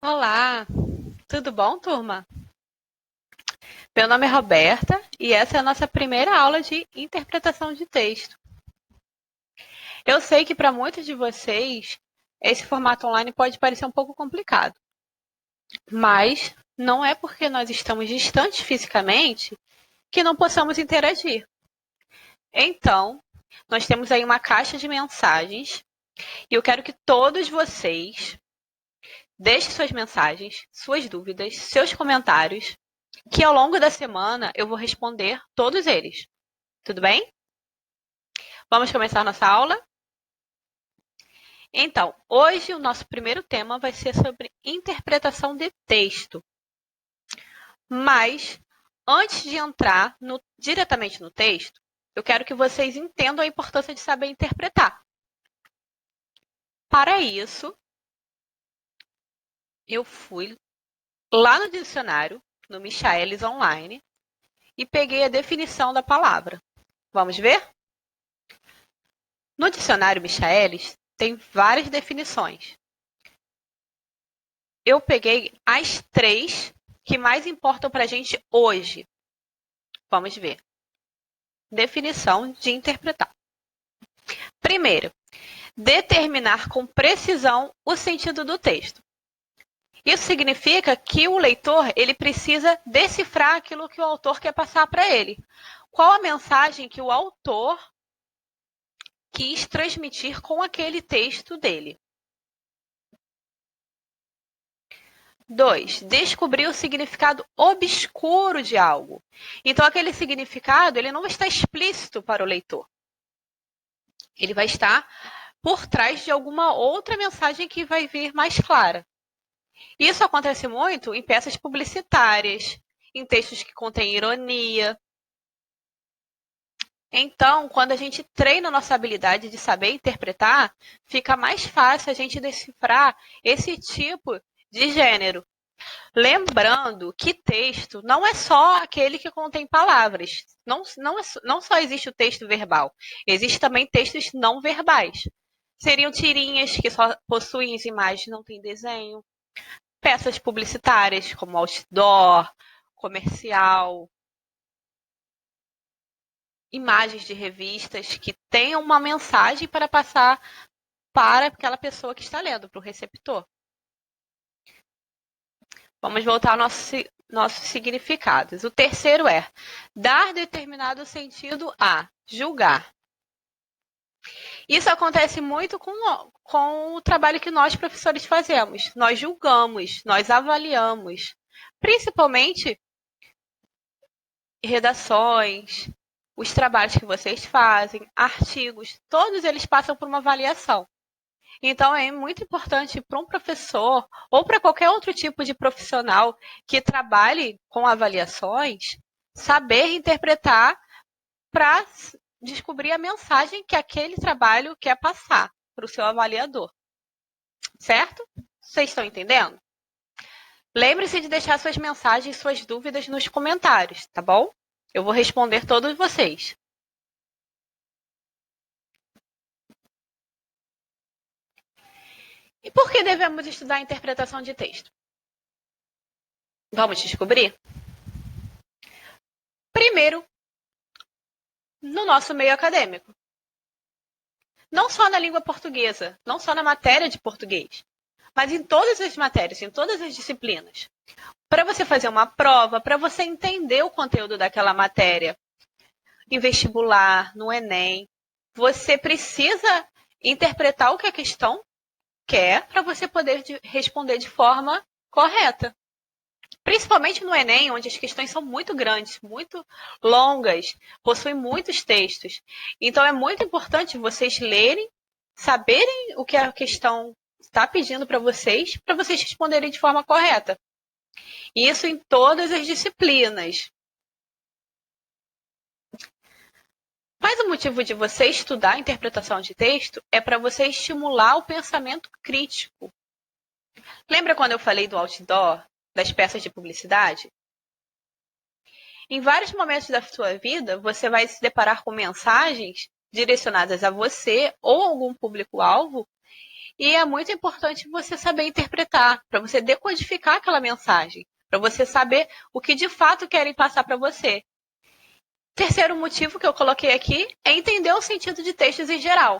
Olá, tudo bom, turma? Meu nome é Roberta e essa é a nossa primeira aula de interpretação de texto. Eu sei que para muitos de vocês esse formato online pode parecer um pouco complicado, mas não é porque nós estamos distantes fisicamente que não possamos interagir. Então, nós temos aí uma caixa de mensagens e eu quero que todos vocês deixem suas mensagens, suas dúvidas, seus comentários, que ao longo da semana eu vou responder todos eles. Tudo bem? Vamos começar nossa aula? Então, hoje o nosso primeiro tema vai ser sobre interpretação de texto. Mas, antes de entrar diretamente no texto, eu quero que vocês entendam a importância de saber interpretar. Para isso, eu fui lá no dicionário, no Michaelis Online, e peguei a definição da palavra. Vamos ver? No dicionário Michaelis, tem várias definições. Eu peguei as 3 que mais importam para a gente hoje. Vamos ver. Definição de interpretar. Primeiro, determinar com precisão o sentido do texto. Isso significa que o leitor ele precisa decifrar aquilo que o autor quer passar para ele. Qual a mensagem que o autor quis transmitir com aquele texto dele? 2. Descobrir o significado obscuro de algo. Então, aquele significado ele não está explícito para o leitor. Ele vai estar por trás de alguma outra mensagem que vai vir mais clara. Isso acontece muito em peças publicitárias, em textos que contêm ironia. Então, quando a gente treina a nossa habilidade de saber interpretar, fica mais fácil a gente decifrar esse tipo de gênero. Lembrando que texto não é só aquele que contém palavras. Não só existe o texto verbal, existe também textos não verbais. Seriam tirinhas que só possuem as imagens, não tem desenho. Peças publicitárias, como outdoor, comercial. Imagens de revistas que tenham uma mensagem para passar para aquela pessoa que está lendo, para o receptor. Vamos voltar ao nossos significados. O terceiro é dar determinado sentido a julgar. Isso acontece muito com o trabalho que nós, professores, fazemos. Nós julgamos, nós avaliamos, principalmente redações, os trabalhos que vocês fazem, artigos, todos eles passam por uma avaliação. Então, é muito importante para um professor ou para qualquer outro tipo de profissional que trabalhe com avaliações, saber interpretar para descobrir a mensagem que aquele trabalho quer passar para o seu avaliador. Certo? Vocês estão entendendo? Lembre-se de deixar suas mensagens, suas dúvidas nos comentários, tá bom? Eu vou responder todos vocês. E por que devemos estudar a interpretação de texto? Vamos descobrir? Primeiro, no nosso meio acadêmico. Não só na língua portuguesa, não só na matéria de português, mas em todas as matérias, em todas as disciplinas. Para você fazer uma prova, para você entender o conteúdo daquela matéria, em vestibular, no Enem, você precisa interpretar o que a questão quer para você poder responder de forma correta. Principalmente no Enem, onde as questões são muito grandes, muito longas, possuem muitos textos. Então, é muito importante vocês lerem, saberem o que a questão está pedindo para vocês responderem de forma correta. Isso em todas as disciplinas. Mas o motivo de você estudar a interpretação de texto é para você estimular o pensamento crítico. Lembra quando eu falei do outdoor, das peças de publicidade? Em vários momentos da sua vida, você vai se deparar com mensagens direcionadas a você ou algum público-alvo E é muito importante você saber interpretar, para você decodificar aquela mensagem, para você saber o que de fato querem passar para você. Terceiro motivo que eu coloquei aqui é entender o sentido de textos em geral.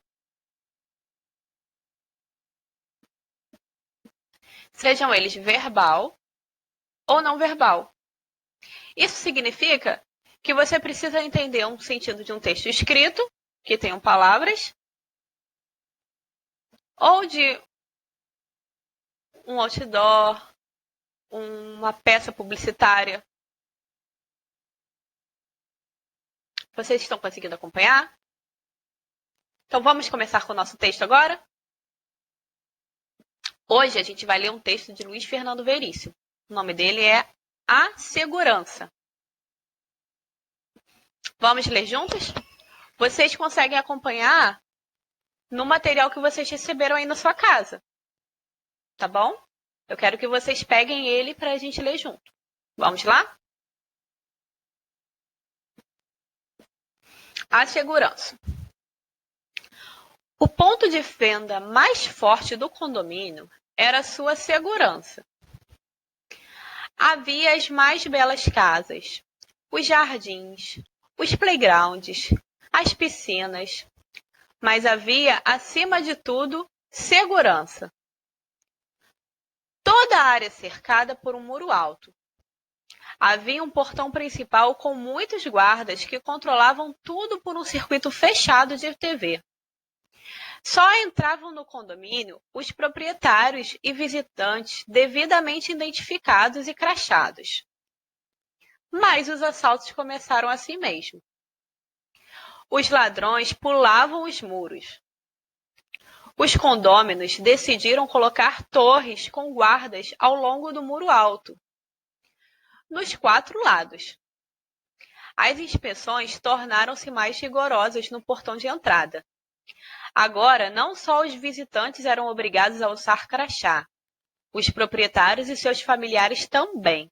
Sejam eles verbal ou não verbal. Isso significa que você precisa entender um sentido de um texto escrito, que tenham palavras, ou de um outdoor, uma peça publicitária. Vocês estão conseguindo acompanhar? Então vamos começar com o nosso texto agora? Hoje a gente vai ler um texto de Luiz Fernando Veríssimo. O nome dele é A Segurança. Vamos ler juntos? Vocês conseguem acompanhar no material que vocês receberam aí na sua casa. Tá bom? Eu quero que vocês peguem ele para a gente ler junto. Vamos lá? A segurança. O ponto de venda mais forte do condomínio era sua segurança. Havia as mais belas casas, os jardins, os playgrounds, as piscinas, mas havia, acima de tudo, segurança. Toda a área cercada por um muro alto. Havia um portão principal com muitos guardas que controlavam tudo por um circuito fechado de TV. Só entravam no condomínio os proprietários e visitantes devidamente identificados e crachados. Mas os assaltos começaram assim mesmo. Os ladrões pulavam os muros. Os condôminos decidiram colocar torres com guardas ao longo do muro alto, nos 4 lados. As inspeções tornaram-se mais rigorosas no portão de entrada. Agora, não só os visitantes eram obrigados a usar crachá, os proprietários e seus familiares também.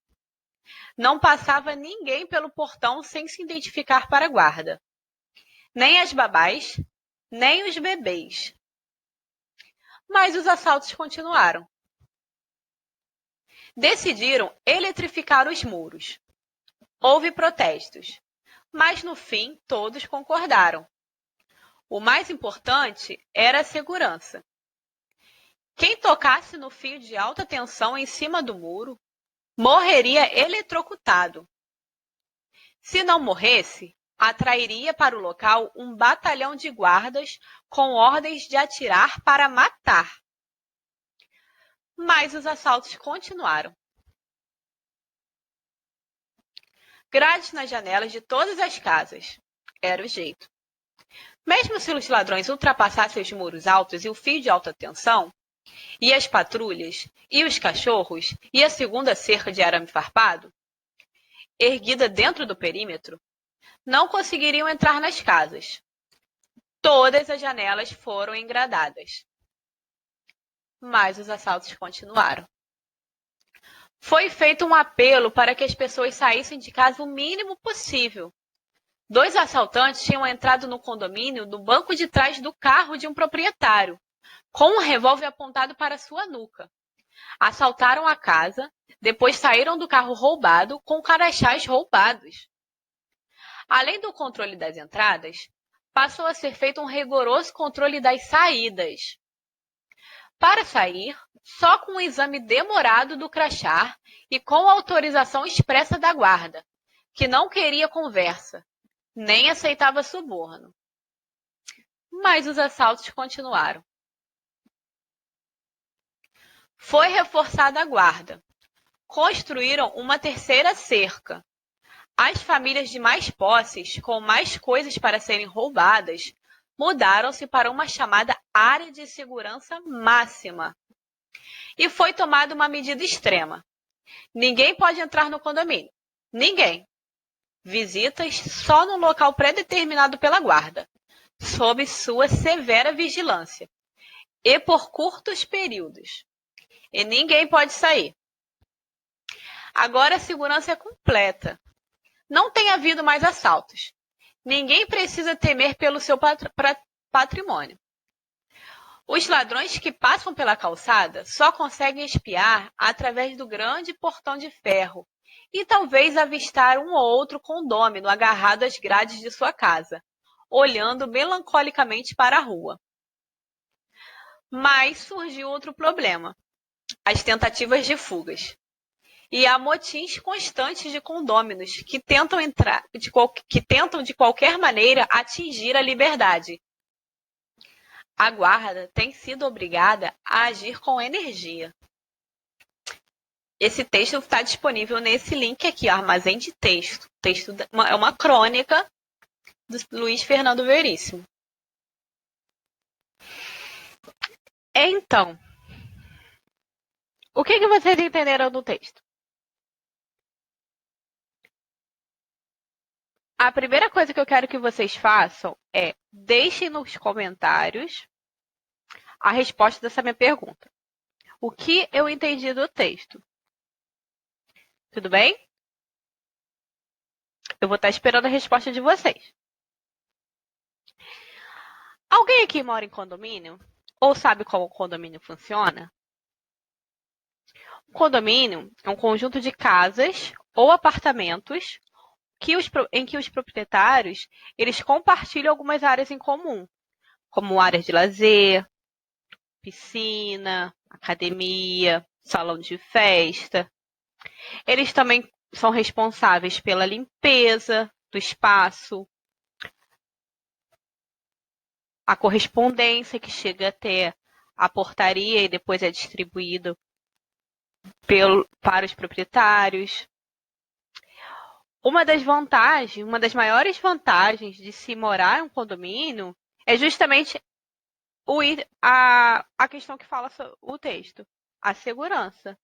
Não passava ninguém pelo portão sem se identificar para a guarda. Nem as babás, nem os bebês. Mas os assaltos continuaram. Decidiram eletrificar os muros. Houve protestos, mas no fim todos concordaram. O mais importante era a segurança. Quem tocasse no fio de alta tensão em cima do muro morreria eletrocutado. Se não morresse, atrairia para o local um batalhão de guardas com ordens de atirar para matar. Mas os assaltos continuaram. Grades nas janelas de todas as casas. Era o jeito. Mesmo se os ladrões ultrapassassem os muros altos e o fio de alta tensão, e as patrulhas, e os cachorros, e a segunda cerca de arame farpado, erguida dentro do perímetro, não conseguiriam entrar nas casas. Todas as janelas foram engradadas. Mas os assaltos continuaram. Foi feito um apelo para que as pessoas saíssem de casa o mínimo possível. 2 assaltantes tinham entrado no condomínio no banco de trás do carro de um proprietário, com um revólver apontado para sua nuca. Assaltaram a casa, depois saíram do carro roubado com crachás roubados. Além do controle das entradas, passou a ser feito um rigoroso controle das saídas. Para sair, só com um exame demorado do crachá e com autorização expressa da guarda, que não queria conversa, nem aceitava suborno. Mas os assaltos continuaram. Foi reforçada a guarda. Construíram uma terceira cerca. As famílias de mais posses, com mais coisas para serem roubadas, mudaram-se para uma chamada área de segurança máxima. E foi tomada uma medida extrema. Ninguém pode entrar no condomínio. Ninguém. Visitas só no local pré-determinado pela guarda, sob sua severa vigilância, e por curtos períodos. E ninguém pode sair. Agora a segurança é completa. Não tem havido mais assaltos. Ninguém precisa temer pelo seu patrimônio. Os ladrões que passam pela calçada só conseguem espiar através do grande portão de ferro e talvez avistar um ou outro condômino agarrado às grades de sua casa, olhando melancolicamente para a rua. Mas surgiu outro problema: as tentativas de fugas. E há motins constantes de condôminos que tentam de qualquer maneira atingir a liberdade. A guarda tem sido obrigada a agir com energia. Esse texto está disponível nesse link aqui, Armazém de Texto. É uma crônica do Luiz Fernando Veríssimo. Então, o que vocês entenderam do texto? A primeira coisa que eu quero que vocês façam é deixem nos comentários a resposta dessa minha pergunta. O que eu entendi do texto? Tudo bem? Eu vou estar esperando a resposta de vocês. Alguém aqui mora em condomínio? Ou sabe como o condomínio funciona? O condomínio é um conjunto de casas ou apartamentos em que os proprietários eles compartilham algumas áreas em comum, como áreas de lazer, piscina, academia, salão de festa. Eles também são responsáveis pela limpeza do espaço, a correspondência que chega até a portaria e depois é distribuída para os proprietários. Uma das maiores vantagens de se morar em um condomínio é justamente a questão que fala o texto, a segurança.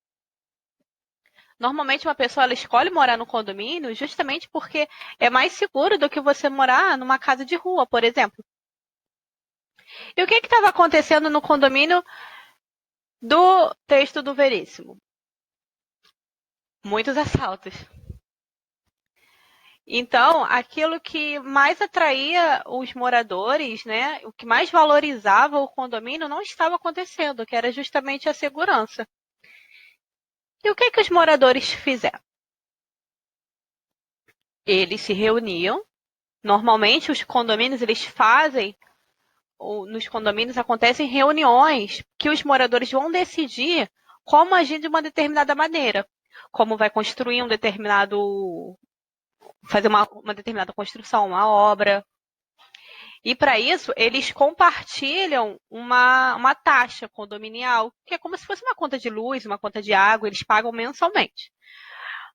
Normalmente uma pessoa ela escolhe morar no condomínio justamente porque é mais seguro do que você morar numa casa de rua, por exemplo. E o que estava acontecendo no condomínio do texto do Veríssimo? Muitos assaltos. Então, aquilo que mais atraía os moradores, né, o que mais valorizava o condomínio não estava acontecendo, que era justamente a segurança. E o que os moradores fizeram? Eles se reuniam. Normalmente, os condomínios eles fazem, ou nos condomínios acontecem reuniões que os moradores vão decidir como agir de uma determinada maneira, como vai construir fazer uma determinada construção, uma obra. E para isso, eles compartilham uma taxa condominial, que é como se fosse uma conta de luz, uma conta de água, eles pagam mensalmente.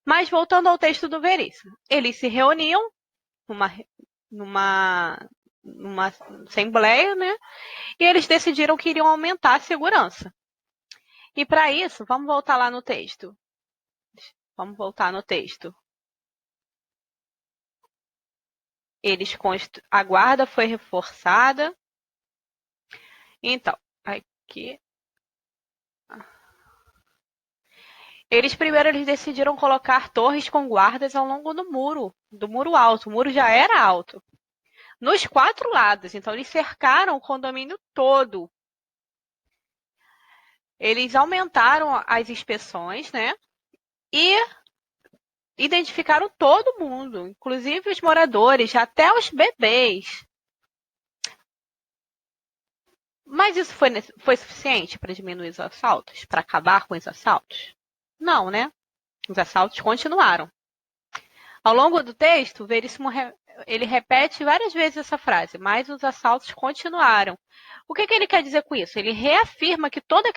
Mas voltando ao texto do Veríssimo, eles se reuniam numa, numa, numa assembleia, né? E eles decidiram que iriam aumentar a segurança. E para isso, vamos voltar lá no texto. Vamos voltar no texto. A guarda foi reforçada. Então, aqui. Eles decidiram colocar torres com guardas ao longo do muro alto. O muro já era alto. Nos 4 lados, então eles cercaram o condomínio todo. Eles aumentaram as inspeções, né? E identificaram todo mundo, inclusive os moradores, até os bebês. Mas isso foi suficiente para diminuir os assaltos? Para acabar com os assaltos? Não, né? Os assaltos continuaram. Ao longo do texto, o Veríssimo ele repete várias vezes essa frase, mas os assaltos continuaram. O que ele quer dizer com isso? Ele reafirma que todas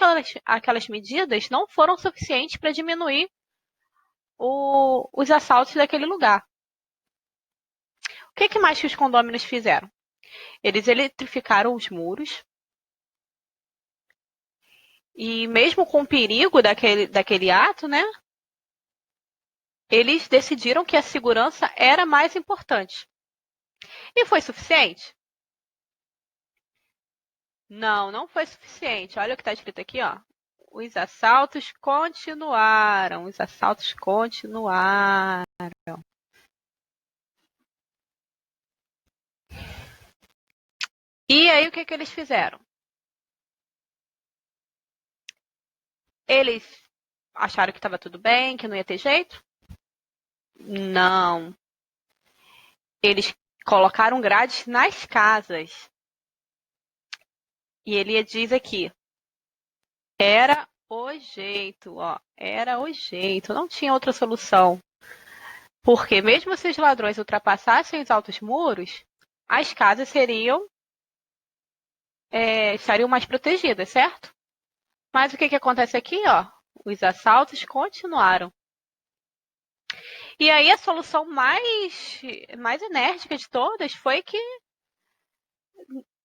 aquelas medidas não foram suficientes para diminuir os assaltos daquele lugar. O que mais que os condôminos fizeram? Eles eletrificaram os muros e mesmo com o perigo daquele ato, né? Eles decidiram que a segurança era mais importante. E foi suficiente? Não foi suficiente. Olha o que está escrito aqui, ó. Os assaltos continuaram. Os assaltos continuaram. E aí o que eles fizeram? Eles acharam que estava tudo bem, que não ia ter jeito? Não. Eles colocaram grades nas casas. E ele diz aqui, era o jeito, ó, era o jeito, não tinha outra solução. Porque mesmo se os ladrões ultrapassassem os altos muros, as casas estariam mais protegidas, certo? Mas o que acontece aqui, ó? Os assaltos continuaram. E aí a solução mais enérgica de todas foi que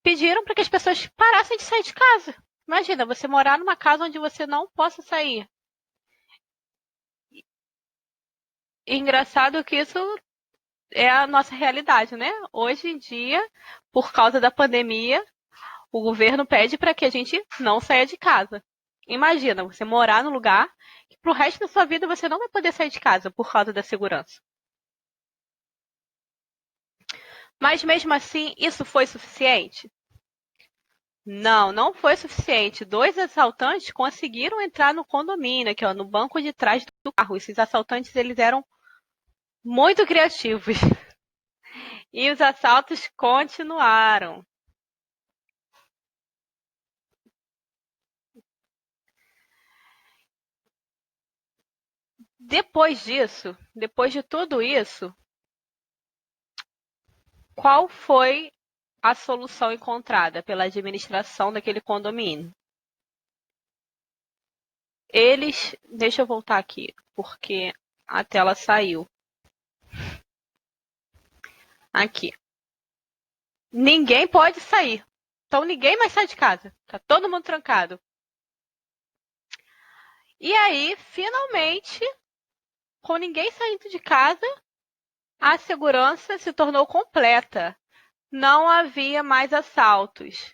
pediram para que as pessoas parassem de sair de casa. Imagina, você morar numa casa onde você não possa sair. E engraçado que isso é a nossa realidade, né? Hoje em dia, por causa da pandemia, o governo pede para que a gente não saia de casa. Imagina, você morar num lugar que pro resto da sua vida você não vai poder sair de casa por causa da segurança. Mas mesmo assim, isso foi suficiente? Não, não foi suficiente. Dois assaltantes conseguiram entrar no condomínio, aqui, ó, no banco de trás do carro. Esses assaltantes, eles eram muito criativos. E os assaltos continuaram. Depois disso, depois de tudo isso, qual foi a solução encontrada pela administração daquele condomínio? Deixa eu voltar aqui, porque a tela saiu. Aqui. Ninguém pode sair. Então ninguém mais sai de casa. Tá todo mundo trancado. E aí, finalmente, com ninguém saindo de casa, a segurança se tornou completa. Não havia mais assaltos.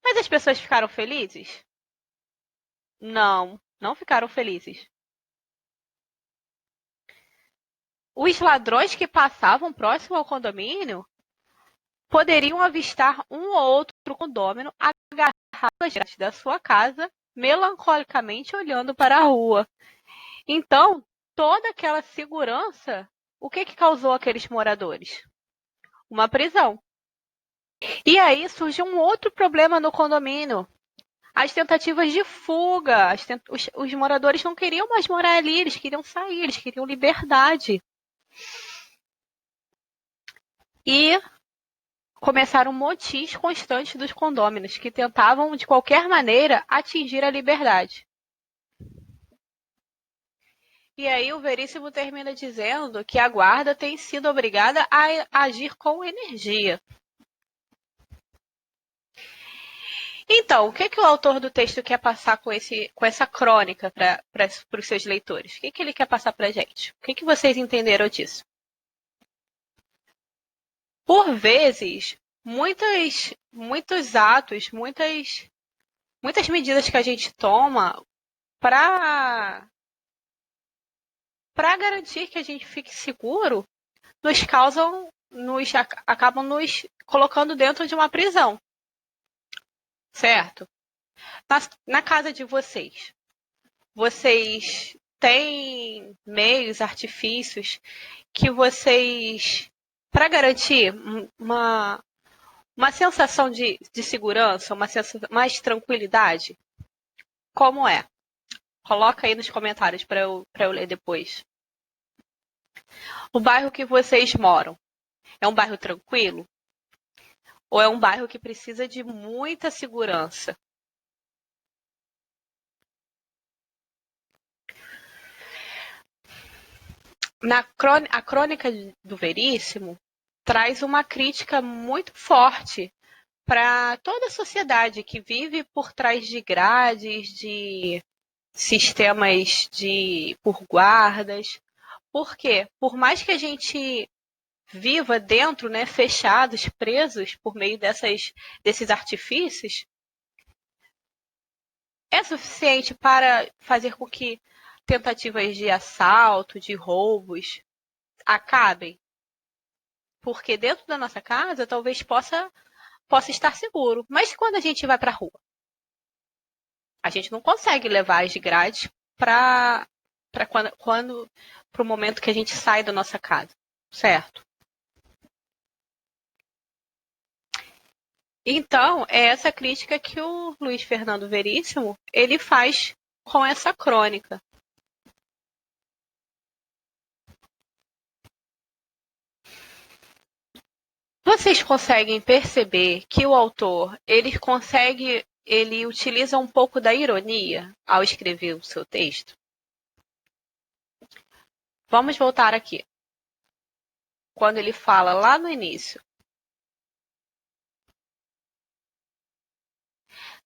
Mas as pessoas ficaram felizes? Não, não ficaram felizes. Os ladrões que passavam próximo ao condomínio poderiam avistar um ou outro condômino agarrado às grades da sua casa, melancolicamente olhando para a rua. Então, toda aquela segurança, o que causou aqueles moradores? Uma prisão. E aí surge um outro problema no condomínio. As tentativas de fuga. Os moradores não queriam mais morar ali, eles queriam sair, eles queriam liberdade. E começaram motis constantes dos condôminos que tentavam, de qualquer maneira, atingir a liberdade. E aí o Veríssimo termina dizendo que a guarda tem sido obrigada a agir com energia. Então, o que o autor do texto quer passar com essa crônica para os seus leitores? O que ele quer passar para a gente? O que vocês entenderam disso? Por vezes, muitos atos, muitas medidas que a gente toma para garantir que a gente fique seguro acabam nos colocando dentro de uma prisão. Certo? Na casa de vocês têm meios, artifícios que vocês, para garantir uma sensação de segurança, uma sensação mais tranquilidade? Como é? Coloca aí nos comentários para eu ler depois. O bairro que vocês moram é um bairro tranquilo? Ou é um bairro que precisa de muita segurança? A crônica do Veríssimo traz uma crítica muito forte para toda a sociedade que vive por trás de grades, de sistemas por guardas. Por quê? Por mais que a gente viva dentro, né, fechados, presos por meio desses artifícios, é suficiente para fazer com que tentativas de assalto, de roubos, acabem? Porque dentro da nossa casa talvez possa estar seguro. Mas quando a gente vai para a rua? A gente não consegue levar as grades para o momento que a gente sai da nossa casa, certo? Então, é essa crítica que o Luiz Fernando Veríssimo ele faz com essa crônica. Vocês conseguem perceber que o autor ele utiliza um pouco da ironia ao escrever o seu texto? Vamos voltar aqui. Quando ele fala lá no início.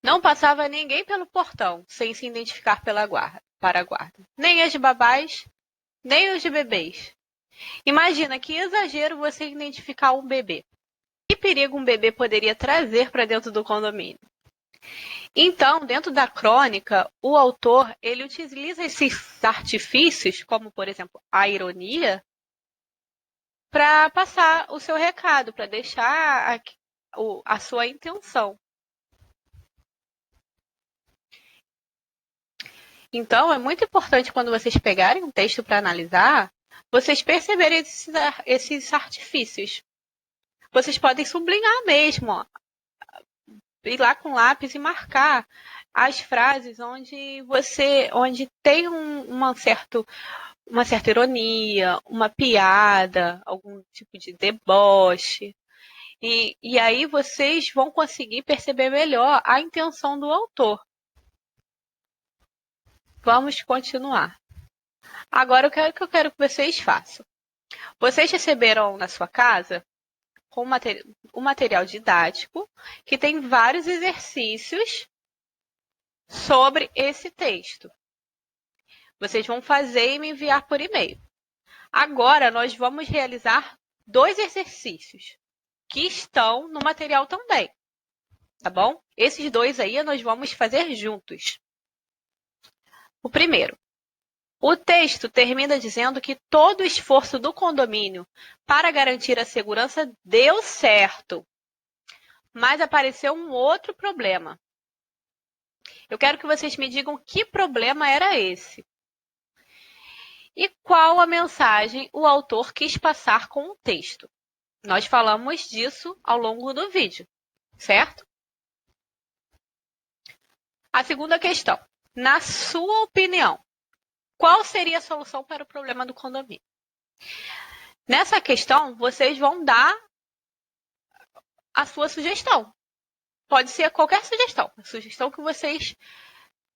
Não passava ninguém pelo portão sem se identificar para a guarda. Nem as babás, nem os bebês. Imagina que exagero você identificar um bebê. Que perigo um bebê poderia trazer para dentro do condomínio? Então, dentro da crônica, o autor ele utiliza esses artifícios, como por exemplo a ironia, para passar o seu recado, para deixar a sua intenção. Então, é muito importante quando vocês pegarem um texto para analisar, vocês perceberem esses artifícios. Vocês podem sublinhar mesmo, ó, ir lá com lápis e marcar as frases onde tem uma certa ironia, uma piada, algum tipo de deboche. E aí vocês vão conseguir perceber melhor a intenção do autor. Vamos continuar. Agora o que eu quero que vocês façam. Vocês receberam na sua casa um material didático que tem vários exercícios sobre esse texto. Vocês vão fazer e me enviar por e-mail. Agora nós vamos realizar 2 exercícios que estão no material também, tá bom? Esses 2 aí nós vamos fazer juntos. O primeiro. O texto termina dizendo que todo o esforço do condomínio para garantir a segurança deu certo, mas apareceu um outro problema. Eu quero que vocês me digam que problema era esse. E qual a mensagem o autor quis passar com o texto. Nós falamos disso ao longo do vídeo, certo? A segunda questão. Na sua opinião, qual seria a solução para o problema do condomínio? Nessa questão, vocês vão dar a sua sugestão. Pode ser qualquer sugestão. A sugestão que vocês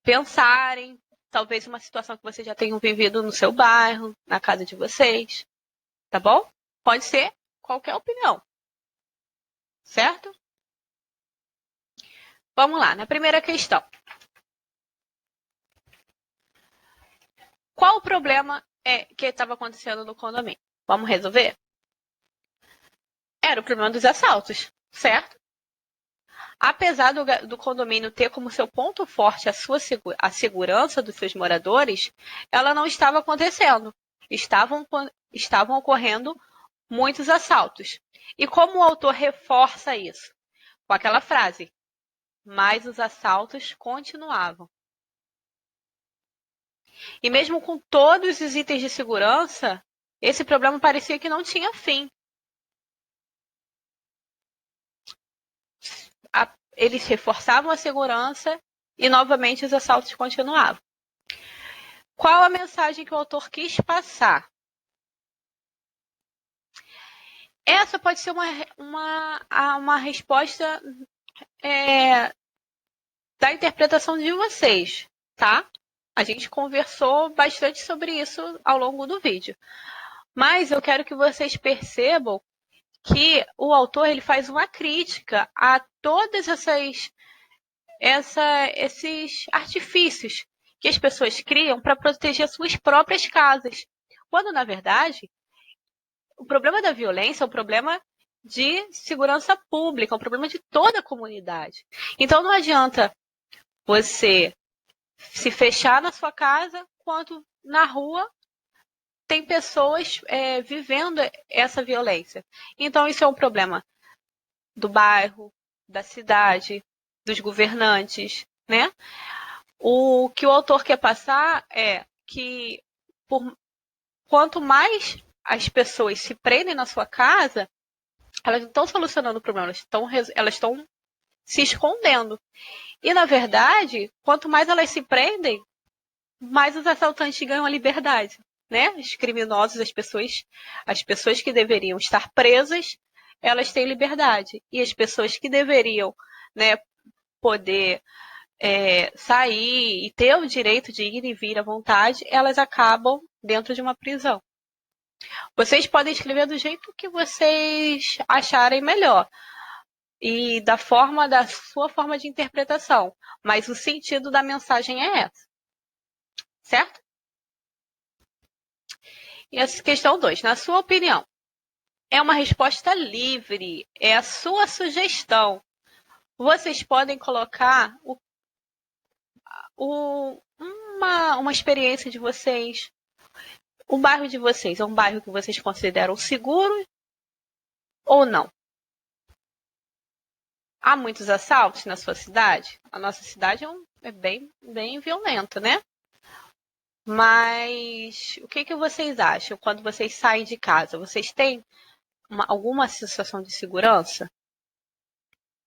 pensarem, talvez uma situação que vocês já tenham vivido no seu bairro, na casa de vocês, tá bom? Pode ser qualquer opinião, certo? Vamos lá, na primeira questão. Qual o problema que estava acontecendo no condomínio? Vamos resolver? Era o problema dos assaltos, certo? Apesar do condomínio ter como seu ponto forte a segurança dos seus moradores, ela não estava acontecendo. Estavam ocorrendo muitos assaltos. E como o autor reforça isso? Com aquela frase, mas os assaltos continuavam. E mesmo com todos os itens de segurança, esse problema parecia que não tinha fim. Eles reforçavam a segurança e novamente os assaltos continuavam. Qual a mensagem que o autor quis passar? Essa pode ser uma resposta da interpretação de vocês, tá? A gente conversou bastante sobre isso ao longo do vídeo. Mas eu quero que vocês percebam que o autor ele faz uma crítica a todos esses artifícios que as pessoas criam para proteger suas próprias casas. Quando, na verdade, o problema da violência é um problema de segurança pública, é um problema de toda a comunidade. Então, não adianta você se fechar na sua casa, quanto na rua tem pessoas vivendo essa violência. Então, isso é um problema do bairro, da cidade, dos governantes, né? O que o autor quer passar é que quanto mais as pessoas se prendem na sua casa, elas não estão solucionando o problema, elas estão se escondendo. E, na verdade, quanto mais elas se prendem, mais os assaltantes ganham a liberdade. Né? Os criminosos, as pessoas que deveriam estar presas, elas têm liberdade. E as pessoas que deveriam, né, poder sair e ter o direito de ir e vir à vontade, elas acabam dentro de uma prisão. Vocês podem escrever do jeito que vocês acharem melhor e da sua forma de interpretação, mas o sentido da mensagem é essa, certo? E essa questão 2, na sua opinião, é uma resposta livre, é a sua sugestão. Vocês podem colocar uma experiência de vocês. O bairro de vocês é um bairro que vocês consideram seguro ou não? Há muitos assaltos na sua cidade? A nossa cidade é bem violenta, né? Mas o que vocês acham quando vocês saem de casa? Vocês têm alguma sensação de segurança?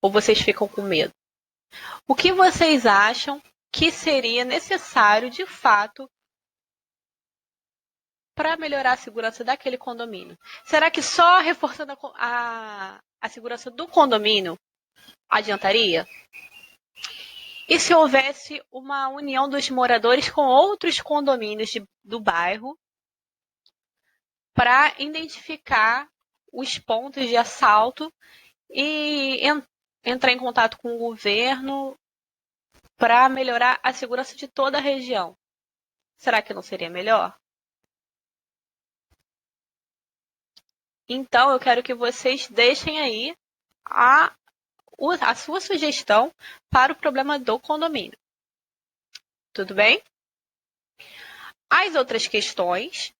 Ou vocês ficam com medo? O que vocês acham que seria necessário, de fato, para melhorar a segurança daquele condomínio? Será que só reforçando a segurança do condomínio adiantaria? E se houvesse uma união dos moradores com outros condomínios do bairro para identificar os pontos de assalto e entrar em contato com o governo para melhorar a segurança de toda a região? Será que não seria melhor? Então, eu quero que vocês deixem aí a sua sugestão para o problema do condomínio. Tudo bem? As outras questões,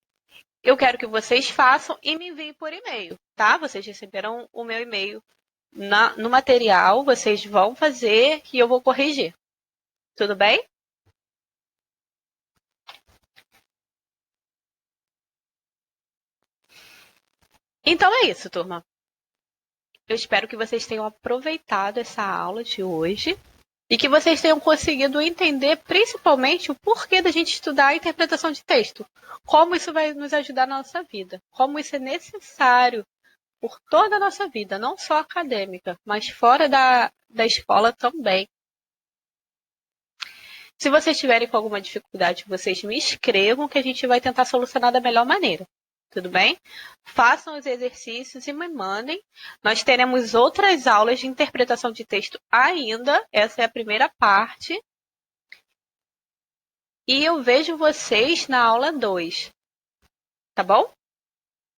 eu quero que vocês façam e me enviem por e-mail, tá? Vocês receberão o meu e-mail no material, vocês vão fazer e eu vou corrigir. Tudo bem? Então é isso, turma. Eu espero que vocês tenham aproveitado essa aula de hoje e que vocês tenham conseguido entender principalmente o porquê da gente estudar a interpretação de texto. Como isso vai nos ajudar na nossa vida. Como isso é necessário por toda a nossa vida, não só acadêmica, mas fora da escola também. Se vocês tiverem com alguma dificuldade, vocês me escrevam que a gente vai tentar solucionar da melhor maneira. Tudo bem? Façam os exercícios e me mandem. Nós teremos outras aulas de interpretação de texto ainda. Essa é a primeira parte. E eu vejo vocês na aula 2. Tá bom?